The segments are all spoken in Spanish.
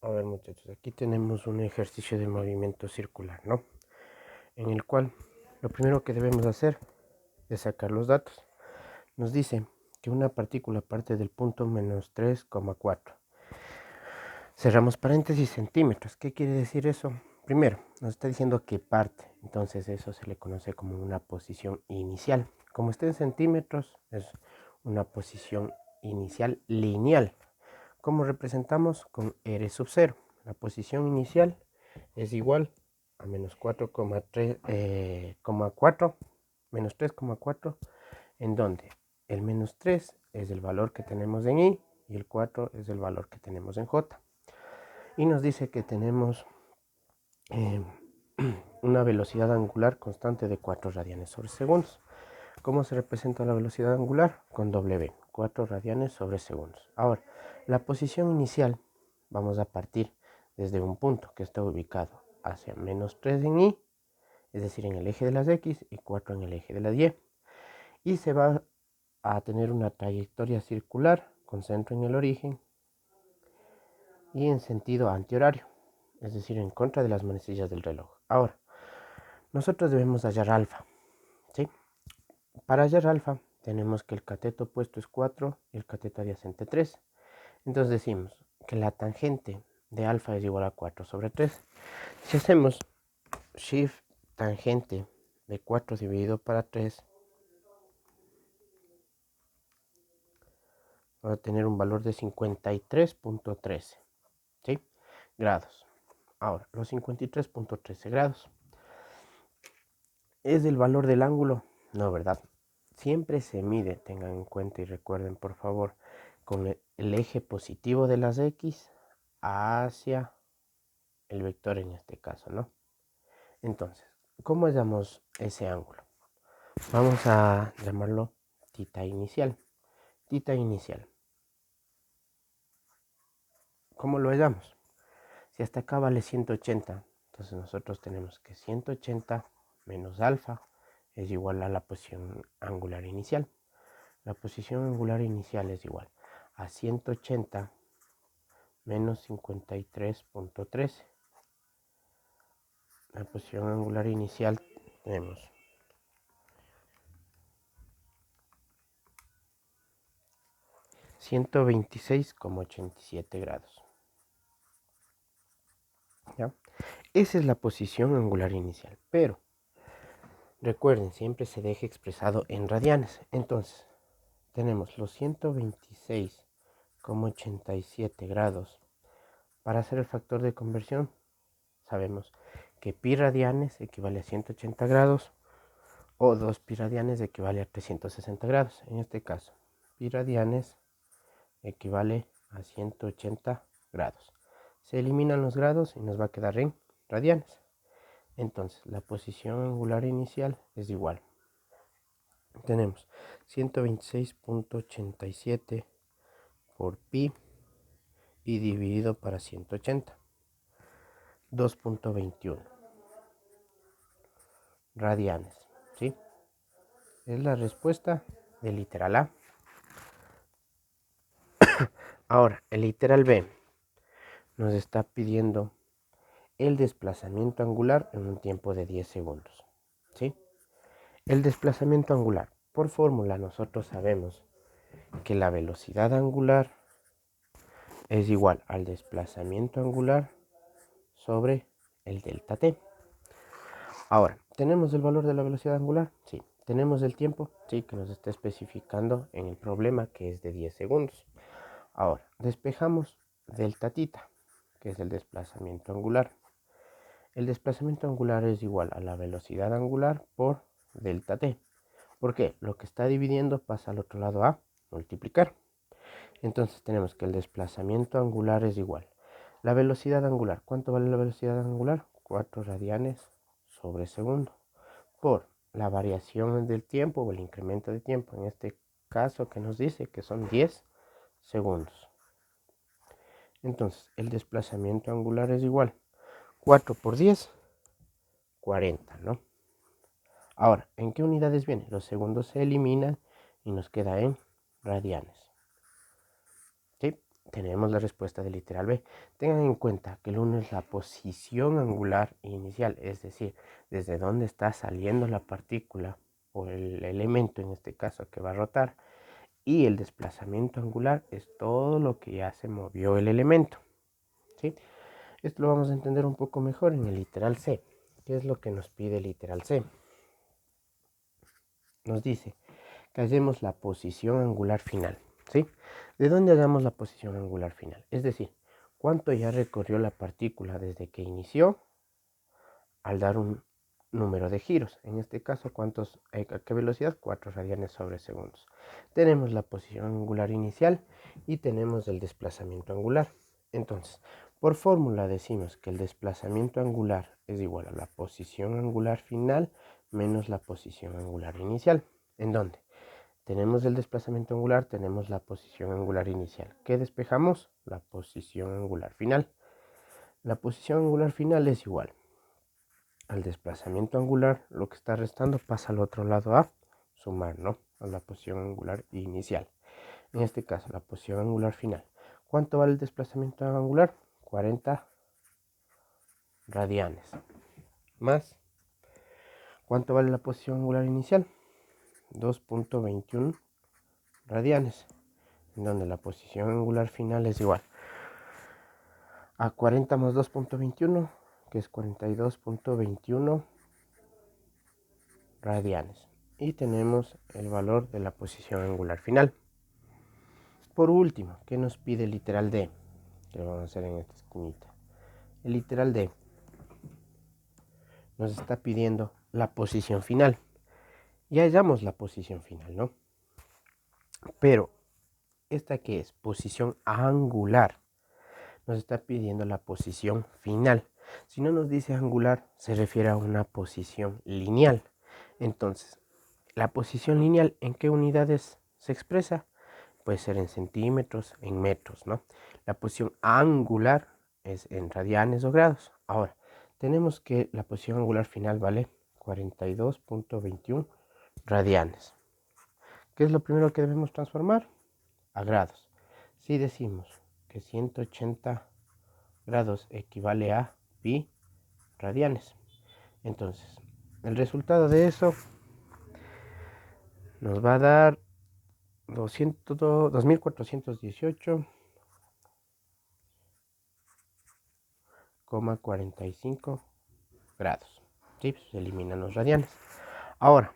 A ver, muchachos, aquí tenemos un ejercicio de movimiento circular, ¿no? En el cual lo primero que debemos hacer es sacar los datos. Nos dice que una partícula parte del punto menos 3,4. Cerramos paréntesis, centímetros. ¿Qué quiere decir eso? Primero, nos está diciendo que parte. Entonces eso se le conoce como una posición inicial. Como está en centímetros, es una posición inicial lineal. ¿Cómo representamos? Con R sub 0. La posición inicial es igual a menos 4,3, menos 3,4, en donde el menos 3 es el valor que tenemos en I y el 4 es el valor que tenemos en J. Y nos dice que tenemos una velocidad angular constante de 4 radianes sobre segundos. ¿Cómo se representa la velocidad angular? Con W, 4 radianes sobre segundos. Ahora, la posición inicial, vamos a partir desde un punto que está ubicado hacia menos 3 en Y, es decir, en el eje de las X, y 4 en el eje de las Y. Y se va a tener una trayectoria circular con centro en el origen y en sentido antihorario, es decir, en contra de las manecillas del reloj. Ahora, nosotros debemos hallar alfa, ¿sí? Para hallar alfa, tenemos que el cateto opuesto es 4 y el cateto adyacente 3. Entonces decimos que la tangente de alfa es igual a 4 sobre 3. Si hacemos shift tangente de 4 dividido para 3, va a tener un valor de 53.13, ¿sí? Grados. Ahora, los 53.13 grados. ¿Es el valor del ángulo? No, ¿verdad? Siempre se mide, tengan en cuenta y recuerden por favor, con el eje positivo de las X hacia el vector en este caso, ¿no? Entonces, ¿cómo hallamos ese ángulo? Vamos a llamarlo tita inicial. Tita inicial. ¿Cómo lo hallamos? Si hasta acá vale 180, entonces nosotros tenemos que 180 menos alfa es igual a la posición angular inicial. La posición angular inicial es igual a 180 menos 53.13. La posición angular inicial tenemos 126,87 grados. ¿Ya? Esa es la posición angular inicial, pero recuerden, siempre se deja expresado en radianes. Entonces, tenemos los 126,87 grados. Para hacer el factor de conversión, sabemos que pi radianes equivale a 180 grados o 2 pi radianes equivale a 360 grados. En este caso, pi radianes equivale a 180 grados. Se eliminan los grados y nos va a quedar en radianes. Entonces, la posición angular inicial es igual. Tenemos 126.87 por pi y dividido para 180. 2.21 radianes, ¿sí? Es la respuesta del literal A. Ahora, el literal B nos está pidiendo el desplazamiento angular en un tiempo de 10 segundos, ¿sí? El desplazamiento angular, por fórmula nosotros sabemos que la velocidad angular es igual al desplazamiento angular sobre el delta t. Ahora, ¿tenemos el valor de la velocidad angular? Sí. ¿Tenemos el tiempo? Sí, que nos está especificando en el problema que es de 10 segundos. Ahora, despejamos delta tita, que es el desplazamiento angular. El desplazamiento angular es igual a la velocidad angular por delta t. ¿Por qué? Lo que está dividiendo pasa al otro lado a multiplicar. Entonces tenemos que el desplazamiento angular es igual. La velocidad angular, ¿cuánto vale la velocidad angular? 4 radianes sobre segundo. Por la variación del tiempo o el incremento de tiempo, en este caso que nos dice que son 10 segundos. Entonces el desplazamiento angular es igual. 4 por 10, 40, ¿no? Ahora, ¿en qué unidades viene? Los segundos se eliminan y nos queda en radianes. ¿Sí? tenemos la respuesta del literal B. Tengan en cuenta que el 1 es la posición angular inicial, es decir, desde dónde está saliendo la partícula o el elemento en este caso que va a rotar, y el desplazamiento angular es todo lo que ya se movió el elemento, ¿sí? Esto lo vamos a entender un poco mejor en el literal C. ¿Qué es lo que nos pide el literal C? Nos dice que hallemos la posición angular final, ¿sí? ¿De dónde hallamos la posición angular final? Es decir, cuánto ya recorrió la partícula desde que inició al dar un número de giros. En este caso, ¿a qué velocidad? 4 radianes sobre segundos. Tenemos la posición angular inicial y tenemos el desplazamiento angular. Entonces, por fórmula decimos que el desplazamiento angular es igual a la posición angular final menos la posición angular inicial. ¿En dónde? Tenemos el desplazamiento angular, tenemos la posición angular inicial. ¿Qué despejamos? La posición angular final. La posición angular final es igual al desplazamiento angular. Lo que está restando pasa al otro lado a sumar, ¿no? A la posición angular inicial. En este caso, la posición angular final. ¿Cuánto vale el desplazamiento angular? 40 radianes. Más, ¿cuánto vale la posición angular inicial? 2.21 radianes. En donde la posición angular final es igual a 40 más 2.21, que es 42.21 radianes. Y tenemos el valor de la posición angular final. Por último, ¿qué nos pide el literal D? Que lo vamos a hacer en esta esquinita. El literal D nos está pidiendo la posición final. Ya hallamos la posición final, ¿no? Pero, ¿esta qué es? Posición angular. Nos está pidiendo la posición final. Si no nos dice angular, se refiere a una posición lineal. Entonces, la posición lineal, ¿en qué unidades se expresa? Puede ser en centímetros, en metros, ¿no? La posición angular es en radianes o grados. Ahora, tenemos que la posición angular final vale 42.21 radianes. ¿Qué es lo primero que debemos transformar? A grados. Si decimos que 180 grados equivale a pi radianes, entonces el resultado de eso nos va a dar 2418,45 grados. ¿Sí? Pues se eliminan los radianes. Ahora,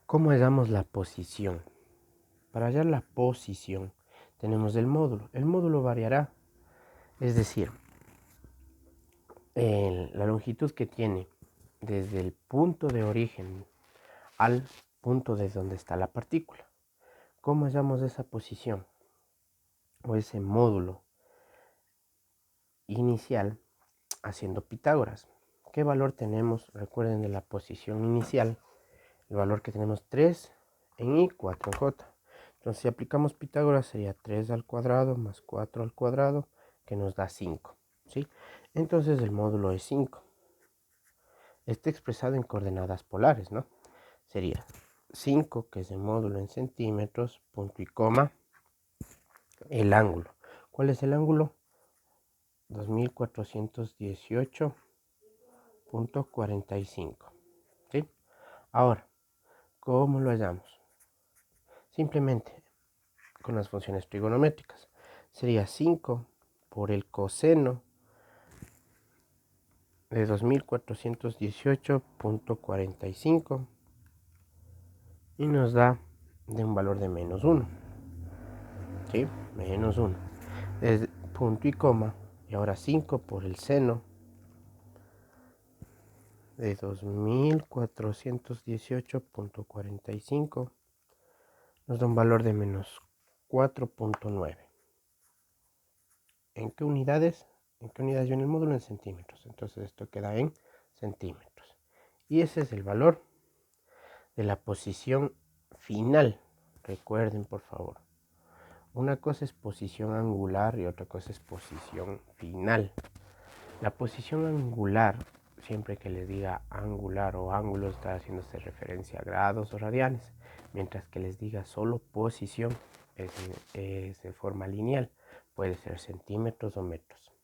¿cómo hallamos la posición? Para hallar la posición tenemos el módulo. El módulo variará, es decir, la longitud que tiene desde el punto de origen al punto de donde está la partícula. ¿Cómo hallamos esa posición o ese módulo inicial? Haciendo Pitágoras. ¿Qué valor tenemos? Recuerden de la posición inicial. El valor que tenemos 3 en y 4 en j. Entonces si aplicamos Pitágoras sería 3 al cuadrado más 4 al cuadrado, que nos da 5. ¿Sí? Entonces el módulo es 5. Está expresado en coordenadas polares, ¿no? Sería 5, que es el módulo en centímetros, punto y coma, el ángulo. ¿Cuál es el ángulo? 2418.45. ¿Sí? Ahora, ¿cómo lo hallamos? Simplemente con las funciones trigonométricas. Sería 5 por el coseno de 2418.45 y nos da de un valor de menos 1. ¿Sí? Menos 1. Es punto y coma. Y ahora 5 por el seno de 2418.45 nos da un valor de menos 4.9. ¿En qué unidades? ¿En qué unidades viene el módulo? En centímetros. Entonces esto queda en centímetros. Y ese es el valor de la posición final. Recuerden, por favor. Una cosa es posición angular y otra cosa es posición final. La posición angular, siempre que les diga angular o ángulo, está haciéndose referencia a grados o radianes. Mientras que les diga solo posición, es de forma lineal, puede ser centímetros o metros.